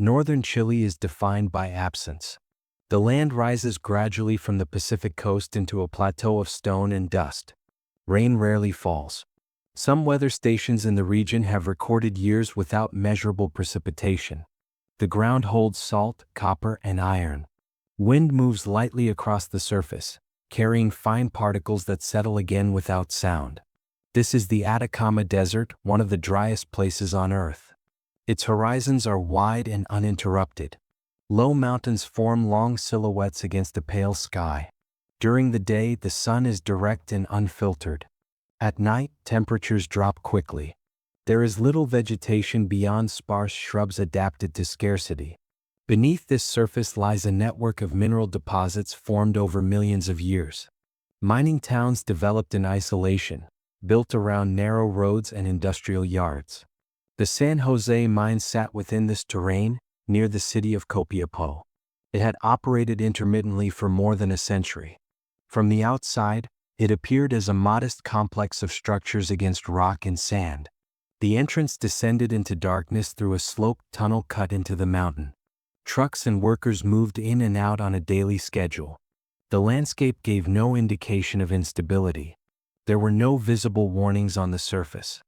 Northern Chile is defined by absence. The land rises gradually from the Pacific coast into a plateau of stone and dust. Rain rarely falls. Some weather stations in the region have recorded years without measurable precipitation. The ground holds salt, copper, and iron. Wind moves lightly across the surface, carrying fine particles that settle again without sound. This is the Atacama Desert, one of the driest places on Earth. Its horizons are wide and uninterrupted. Low mountains form long silhouettes against a pale sky. During the day, the sun is direct and unfiltered. At night, temperatures drop quickly. There is little vegetation beyond sparse shrubs adapted to scarcity. Beneath this surface lies a network of mineral deposits formed over millions of years. Mining towns developed in isolation, built around narrow roads and industrial yards. The San Jose mine sat within this terrain, near the city of Copiapó. It had operated intermittently for more than a century. From the outside, it appeared as a modest complex of structures against rock and sand. The entrance descended into darkness through a sloped tunnel cut into the mountain. Trucks and workers moved in and out on a daily schedule. The landscape gave no indication of instability. There were no visible warnings on the surface.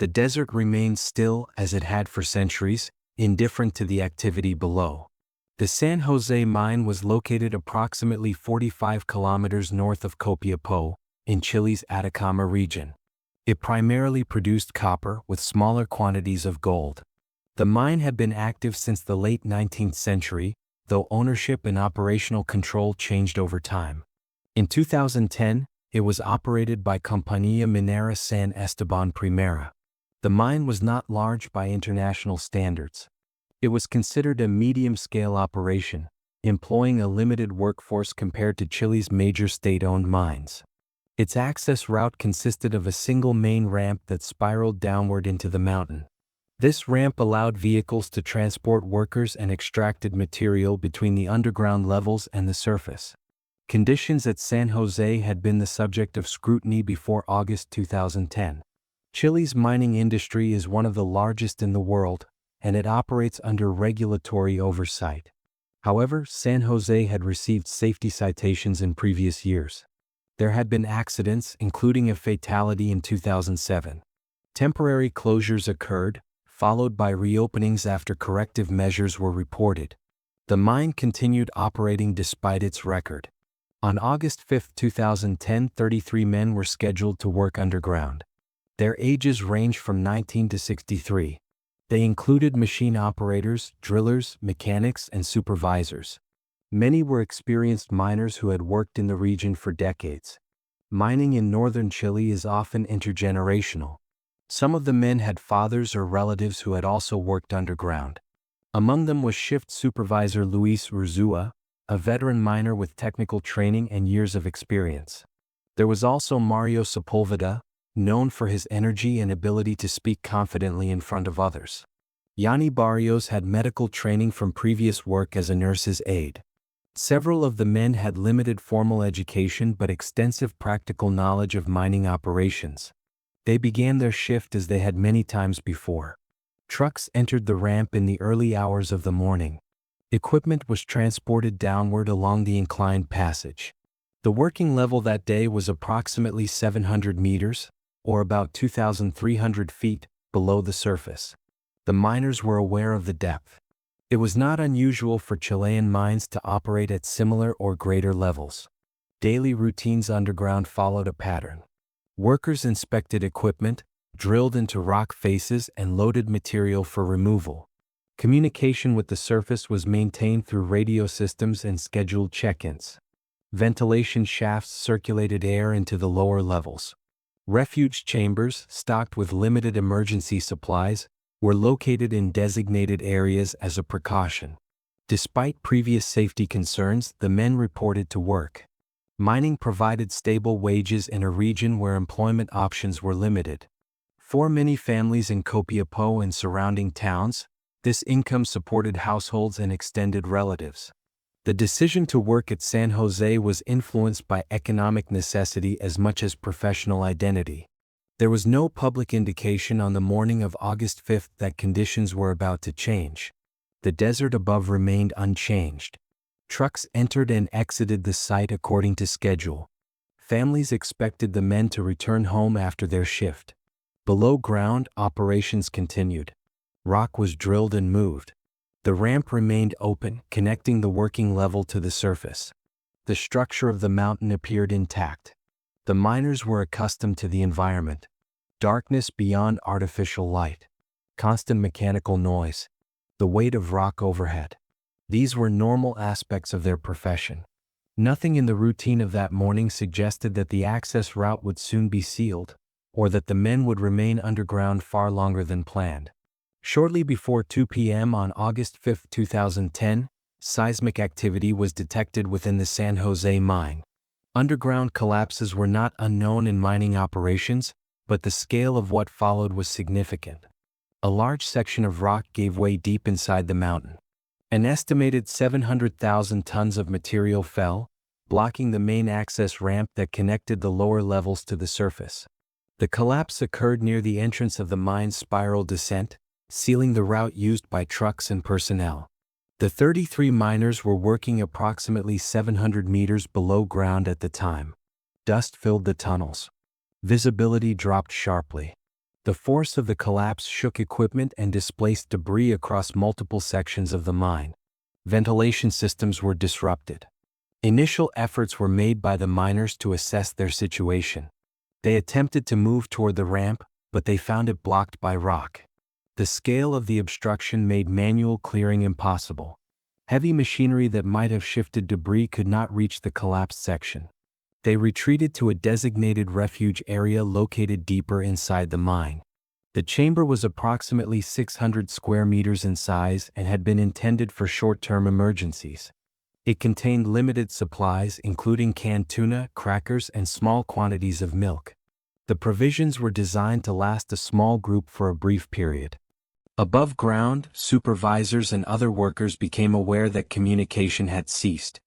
The desert remained still as it had for centuries, indifferent to the activity below. The San Jose mine was located approximately 45 kilometers north of Copiapó, in Chile's Atacama region. It primarily produced copper with smaller quantities of gold. The mine had been active since the late 19th century, though ownership and operational control changed over time. In 2010, it was operated by Compañía Minera San Esteban Primera. The mine was not large by international standards. It was considered a medium-scale operation, employing a limited workforce compared to Chile's major state-owned mines. Its access route consisted of a single main ramp that spiraled downward into the mountain. This ramp allowed vehicles to transport workers and extracted material between the underground levels and the surface. Conditions at San Jose had been the subject of scrutiny before August 2010. Chile's mining industry is one of the largest in the world, and it operates under regulatory oversight. However, San Jose had received safety citations in previous years. There had been accidents, including a fatality in 2007. Temporary closures occurred, followed by reopenings after corrective measures were reported. The mine continued operating despite its record. On August 5, 2010, 33 men were scheduled to work underground. Their ages range from 19 to 63. They included machine operators, drillers, mechanics, and supervisors. Many were experienced miners who had worked in the region for decades. Mining in northern Chile is often intergenerational. Some of the men had fathers or relatives who had also worked underground. Among them was shift supervisor Luis Urzúa, a veteran miner with technical training and years of experience. There was also Mario Sepulveda, known for his energy and ability to speak confidently in front of others. Yanni Barrios had medical training from previous work as a nurse's aide. Several of the men had limited formal education but extensive practical knowledge of mining operations. They began their shift as they had many times before. Trucks entered the ramp in the early hours of the morning. Equipment was transported downward along the inclined passage. The working level that day was approximately 700 meters, or about 2,300 feet, below the surface. The miners were aware of the depth. It was not unusual for Chilean mines to operate at similar or greater levels. Daily routines underground followed a pattern. Workers inspected equipment, drilled into rock faces, and loaded material for removal. Communication with the surface was maintained through radio systems and scheduled check-ins. Ventilation shafts circulated air into the lower levels. Refuge chambers, stocked with limited emergency supplies, were located in designated areas as a precaution. Despite previous safety concerns, the men reported to work. Mining provided stable wages in a region where employment options were limited. For many families in Copiapó and surrounding towns, this income supported households and extended relatives. The decision to work at San Jose was influenced by economic necessity as much as professional identity. There was no public indication on the morning of August 5 that conditions were about to change. The desert above remained unchanged. Trucks entered and exited the site according to schedule. Families expected the men to return home after their shift. Below ground, operations continued. Rock was drilled and moved. The ramp remained open, connecting the working level to the surface. The structure of the mountain appeared intact. The miners were accustomed to the environment. Darkness beyond artificial light. Constant mechanical noise. The weight of rock overhead. These were normal aspects of their profession. Nothing in the routine of that morning suggested that the access route would soon be sealed, or that the men would remain underground far longer than planned. Shortly before 2 p.m. on August 5, 2010, seismic activity was detected within the San Jose mine. Underground collapses were not unknown in mining operations, but the scale of what followed was significant. A large section of rock gave way deep inside the mountain. An estimated 700,000 tons of material fell, blocking the main access ramp that connected the lower levels to the surface. The collapse occurred near the entrance of the mine's spiral descent, sealing the route used by trucks and personnel. The 33 miners were working approximately 700 meters below ground at the time. Dust filled the tunnels. Visibility dropped sharply. The force of the collapse shook equipment and displaced debris across multiple sections of the mine. Ventilation systems were disrupted. Initial efforts were made by the miners to assess their situation. They attempted to move toward the ramp, but they found it blocked by rock. The scale of the obstruction made manual clearing impossible. Heavy machinery that might have shifted debris could not reach the collapsed section. They retreated to a designated refuge area located deeper inside the mine. The chamber was approximately 600 square meters in size and had been intended for short-term emergencies. It contained limited supplies, including canned tuna, crackers, and small quantities of milk. The provisions were designed to last a small group for a brief period. Above ground, supervisors and other workers became aware that communication had ceased.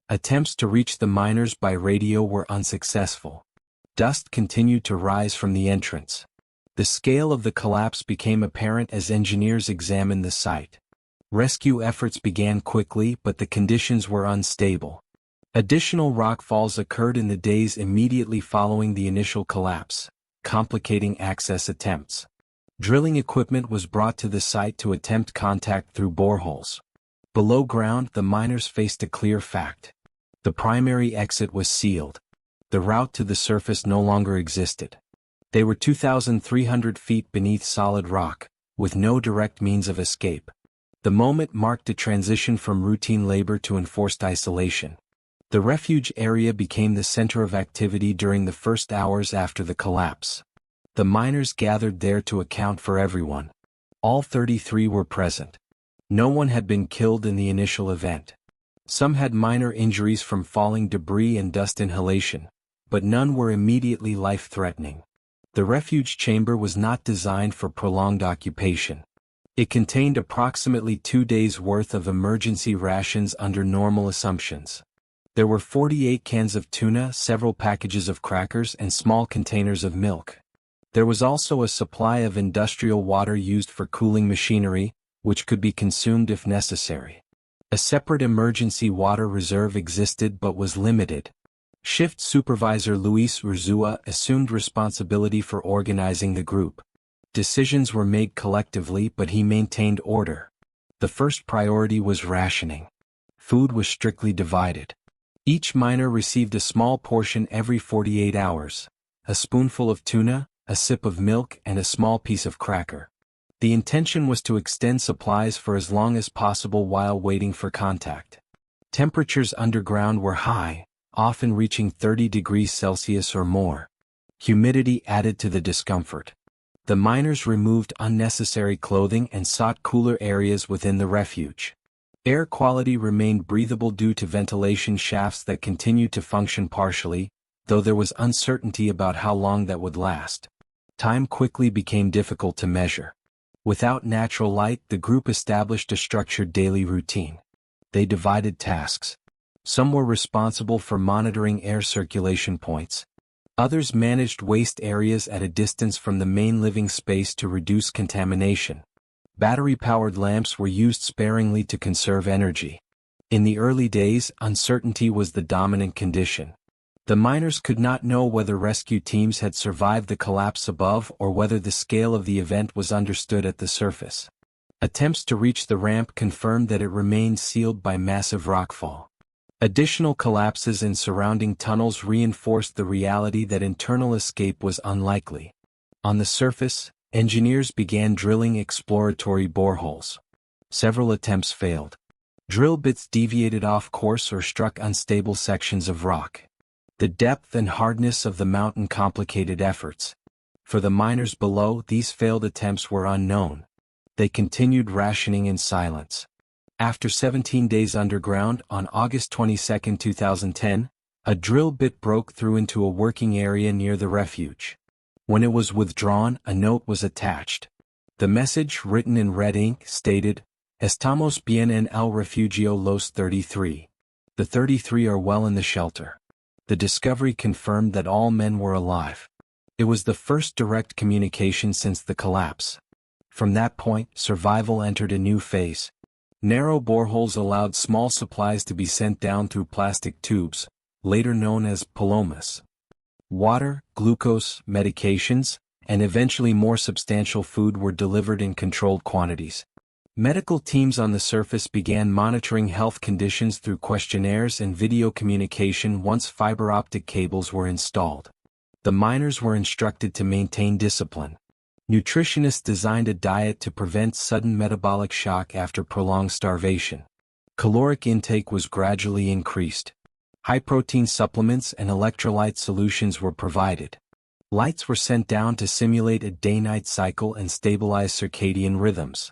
Attempts to reach the miners by radio were unsuccessful. Dust continued to rise from the entrance. The scale of the collapse became apparent as engineers examined the site. Rescue efforts began quickly, but the conditions were unstable. Additional rockfalls occurred in the days immediately following the initial collapse, complicating access attempts. Drilling equipment was brought to the site to attempt contact through boreholes. Below ground, the miners faced a clear fact. The primary exit was sealed. The route to the surface no longer existed. They were 2,300 feet beneath solid rock, with no direct means of escape. The moment marked a transition from routine labor to enforced isolation. The refuge area became the center of activity during the first hours after the collapse. The miners gathered there to account for everyone. All 33 were present. No one had been killed in the initial event. Some had minor injuries from falling debris and dust inhalation, but none were immediately life-threatening. The refuge chamber was not designed for prolonged occupation. It contained approximately 2 days' worth of emergency rations under normal assumptions. There were 48 cans of tuna, several packages of crackers, and small containers of milk. There was also a supply of industrial water used for cooling machinery, which could be consumed if necessary. A separate emergency water reserve existed but was limited. Shift supervisor Luis Urzua assumed responsibility for organizing the group. Decisions were made collectively, but he maintained order. The first priority was rationing. Food was strictly divided. Each miner received a small portion every 48 hours, a spoonful of tuna, a sip of milk, and a small piece of cracker. The intention was to extend supplies for as long as possible while waiting for contact. Temperatures underground were high, often reaching 30 degrees Celsius or more. Humidity added to the discomfort. The miners removed unnecessary clothing and sought cooler areas within the refuge. Air quality remained breathable due to ventilation shafts that continued to function partially, though there was uncertainty about how long that would last. Time quickly became difficult to measure. Without natural light, the group established a structured daily routine. They divided tasks. Some were responsible for monitoring air circulation points. Others managed waste areas at a distance from the main living space to reduce contamination. Battery-powered lamps were used sparingly to conserve energy. In the early days, uncertainty was the dominant condition. The miners could not know whether rescue teams had survived the collapse above or whether the scale of the event was understood at the surface. Attempts to reach the ramp confirmed that it remained sealed by massive rockfall. Additional collapses in surrounding tunnels reinforced the reality that internal escape was unlikely. On the surface, engineers began drilling exploratory boreholes. Several attempts failed. Drill bits deviated off course or struck unstable sections of rock. The depth and hardness of the mountain complicated efforts. For the miners below, these failed attempts were unknown. They continued rationing in silence. After 17 days underground, on August 22, 2010, a drill bit broke through into a working area near the refuge. When it was withdrawn, a note was attached. The message, written in red ink, stated, "Estamos bien en el refugio los 33. The 33 are well in the shelter." The discovery confirmed that all men were alive. It was the first direct communication since the collapse. From that point, survival entered a new phase. Narrow boreholes allowed small supplies to be sent down through plastic tubes, later known as palomas. Water, glucose, medications, and eventually more substantial food were delivered in controlled quantities. Medical teams on the surface began monitoring health conditions through questionnaires and video communication once fiber optic cables were installed. The miners were instructed to maintain discipline. Nutritionists designed a diet to prevent sudden metabolic shock after prolonged starvation. Caloric intake was gradually increased. High-protein supplements and electrolyte solutions were provided. Lights were sent down to simulate a day-night cycle and stabilize circadian rhythms.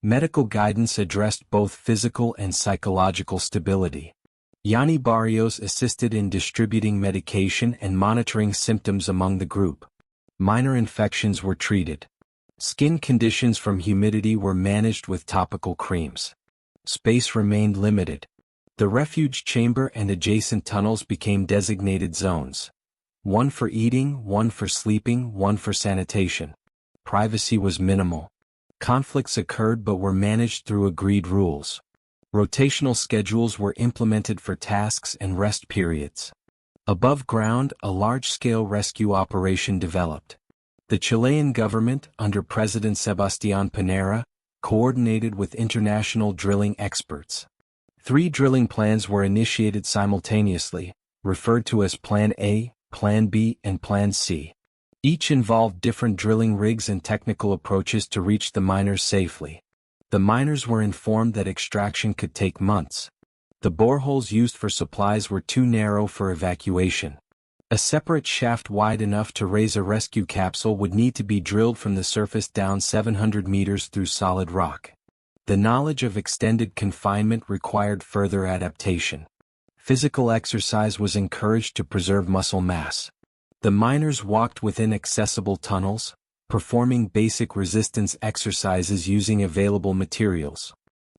Medical guidance addressed both physical and psychological stability. Yanni Barrios assisted in distributing medication and monitoring symptoms among the group. Minor infections were treated. Skin conditions from humidity were managed with topical creams. Space remained limited. The refuge chamber and adjacent tunnels became designated zones. One for eating, one for sleeping, one for sanitation. Privacy was minimal. Conflicts occurred but were managed through agreed rules. Rotational schedules were implemented for tasks and rest periods. Above ground, a large-scale rescue operation developed. The Chilean government, under President Sebastián Pinera, coordinated with international drilling experts. 3 drilling plans were initiated simultaneously, referred to as Plan A, Plan B, and Plan C. Each involved different drilling rigs and technical approaches to reach the miners safely. The miners were informed that extraction could take months. The boreholes used for supplies were too narrow for evacuation. A separate shaft wide enough to raise a rescue capsule would need to be drilled from the surface down 700 meters through solid rock. The knowledge of extended confinement required further adaptation. Physical exercise was encouraged to preserve muscle mass. The miners walked within accessible tunnels, performing basic resistance exercises using available materials.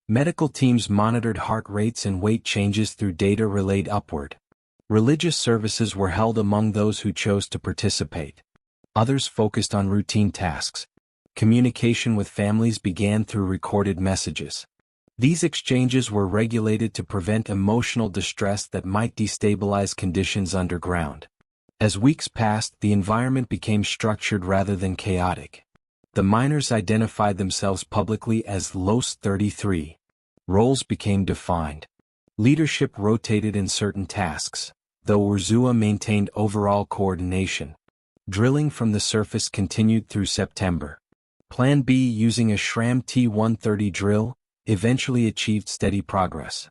Medical teams monitored heart rates and weight changes through data relayed upward. Religious services were held among those who chose to participate. Others focused on routine tasks. Communication with families began through recorded messages. These exchanges were regulated to prevent emotional distress that might destabilize conditions underground. As weeks passed, the environment became structured rather than chaotic. The miners identified themselves publicly as Los 33. Roles became defined. Leadership rotated in certain tasks, though Urzua maintained overall coordination. Drilling from the surface continued through September. Plan B, using a SRAM T-130 drill, eventually achieved steady progress.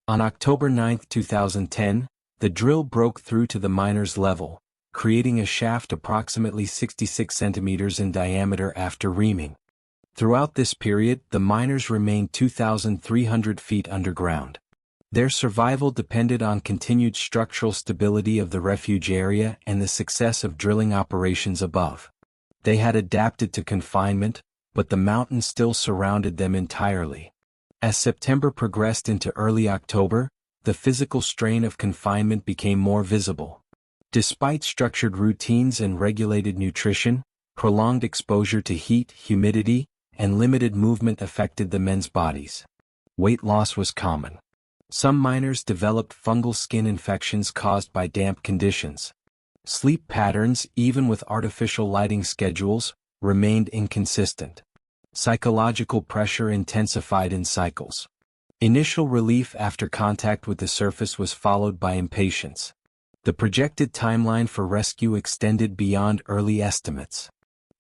On October 9, 2010, the drill broke through to the miners' level, creating a shaft approximately 66 centimeters in diameter after reaming. Throughout this period, the miners remained 2,300 feet underground. Their survival depended on continued structural stability of the refuge area and the success of drilling operations above. They had adapted to confinement, but the mountain still surrounded them entirely. As September progressed into early October, the physical strain of confinement became more visible. Despite structured routines and regulated nutrition, prolonged exposure to heat, humidity, and limited movement affected the men's bodies. Weight loss was common. Some miners developed fungal skin infections caused by damp conditions. Sleep patterns, even with artificial lighting schedules, remained inconsistent. Psychological pressure intensified in cycles. Initial relief after contact with the surface was followed by impatience. The projected timeline for rescue extended beyond early estimates.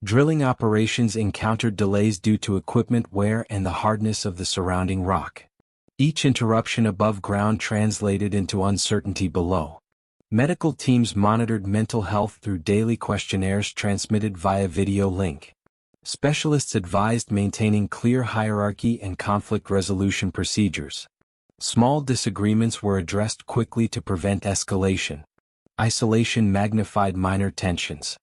Drilling operations encountered delays due to equipment wear and the hardness of the surrounding rock. Each interruption above ground translated into uncertainty below. Medical teams monitored mental health through daily questionnaires transmitted via video link. Specialists advised maintaining clear hierarchy and conflict resolution procedures. Small disagreements were addressed quickly to prevent escalation. Isolation magnified minor tensions.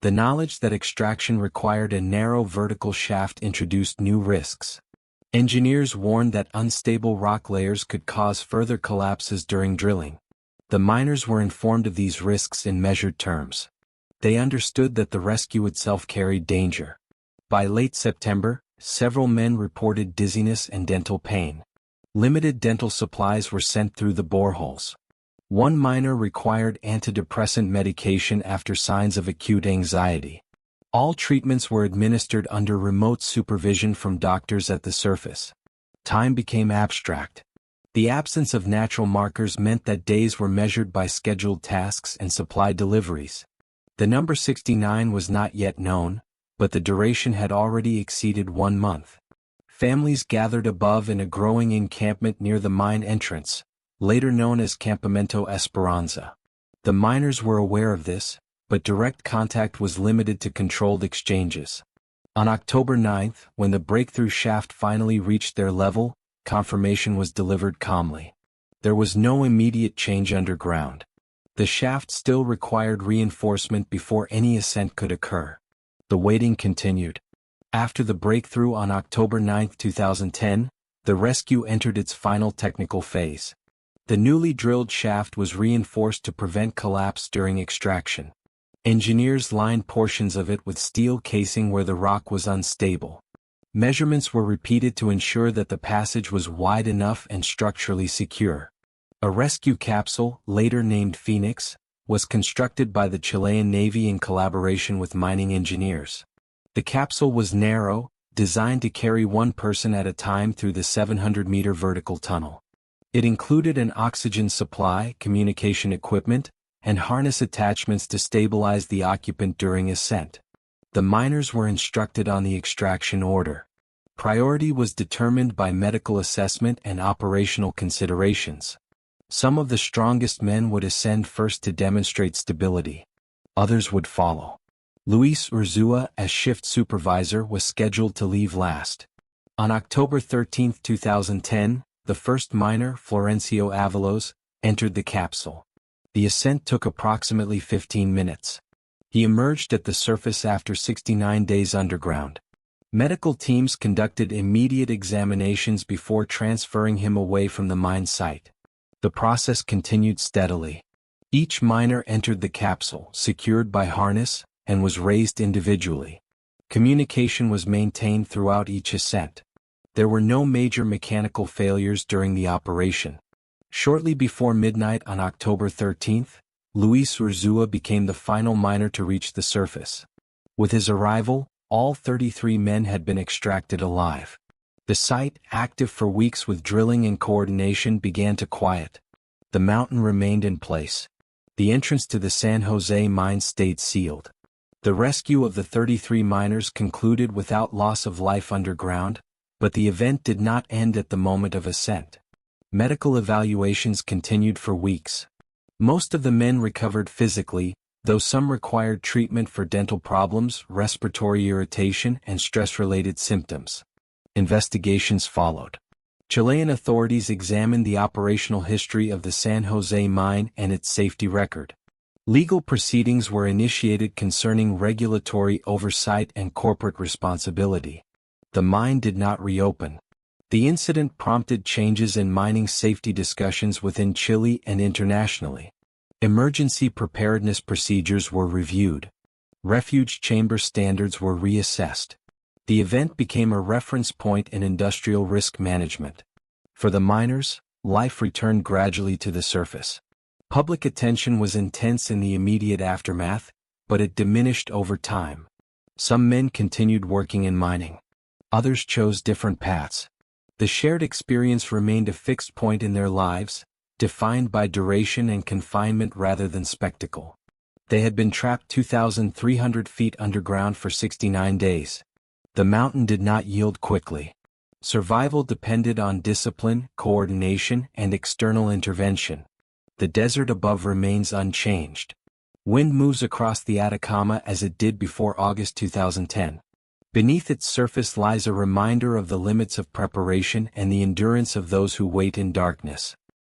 The knowledge that extraction required a narrow vertical shaft introduced new risks. Engineers warned that unstable rock layers could cause further collapses during drilling. The miners were informed of these risks in measured terms. They understood that the rescue itself carried danger. By late September, several men reported dizziness and dental pain. Limited dental supplies were sent through the boreholes. One miner required antidepressant medication after signs of acute anxiety. All treatments were administered under remote supervision from doctors at the surface. Time became abstract. The absence of natural markers meant that days were measured by scheduled tasks and supply deliveries. The number 69 was not yet known, but the duration had already exceeded 1 month. Families gathered above in a growing encampment near the mine entrance, later known as Campamento Esperanza. The miners were aware of this, but direct contact was limited to controlled exchanges. On October 9, when the breakthrough shaft finally reached their level, confirmation was delivered calmly. There was no immediate change underground. The shaft still required reinforcement before any ascent could occur. The waiting continued. After the breakthrough on October 9, 2010, the rescue entered its final technical phase. The newly drilled shaft was reinforced to prevent collapse during extraction. Engineers lined portions of it with steel casing where the rock was unstable. Measurements were repeated to ensure that the passage was wide enough and structurally secure. A rescue capsule, later named Phoenix, was constructed by the Chilean Navy in collaboration with mining engineers. The capsule was narrow, designed to carry one person at a time through the 700-meter vertical tunnel. It included an oxygen supply, communication equipment, and harness attachments to stabilize the occupant during ascent. The miners were instructed on the extraction order. Priority was determined by medical assessment and operational considerations. Some of the strongest men would ascend first to demonstrate stability. Others would follow. Luis Urzua, as shift supervisor, was scheduled to leave last. On October 13, 2010, the first miner, Florencio Avalos, entered the capsule. The ascent took approximately 15 minutes. He emerged at the surface after 69 days underground. Medical teams conducted immediate examinations before transferring him away from the mine site. The process continued steadily. Each miner entered the capsule, secured by harness, and was raised individually. Communication was maintained throughout each ascent. There were no major mechanical failures during the operation. Shortly before midnight on October 13, Luis Urzua became the final miner to reach the surface. With his arrival, all 33 men had been extracted alive. The site, active for weeks with drilling and coordination, began to quiet. The mountain remained in place. The entrance to the San Jose mine stayed sealed. The rescue of the 33 miners concluded without loss of life underground, but the event did not end at the moment of ascent. Medical evaluations continued for weeks. Most of the men recovered physically, though some required treatment for dental problems, respiratory irritation, and stress-related symptoms. Investigations followed. Chilean authorities examined the operational history of the San Jose mine and its safety record. Legal proceedings were initiated concerning regulatory oversight and corporate responsibility. The mine did not reopen. The incident prompted changes in mining safety discussions within Chile and internationally. Emergency preparedness procedures were reviewed. Refuge chamber standards were reassessed. The event became a reference point in industrial risk management. For the miners, life returned gradually to the surface. Public attention was intense in the immediate aftermath, but it diminished over time. Some men continued working in mining. Others chose different paths. The shared experience remained a fixed point in their lives, defined by duration and confinement rather than spectacle. They had been trapped 2,300 feet underground for 69 days. The mountain did not yield quickly. Survival depended on discipline, coordination, and external intervention. The desert above remains unchanged. Wind moves across the Atacama as it did before August 2010. Beneath its surface lies a reminder of the limits of preparation and the endurance of those who wait in darkness.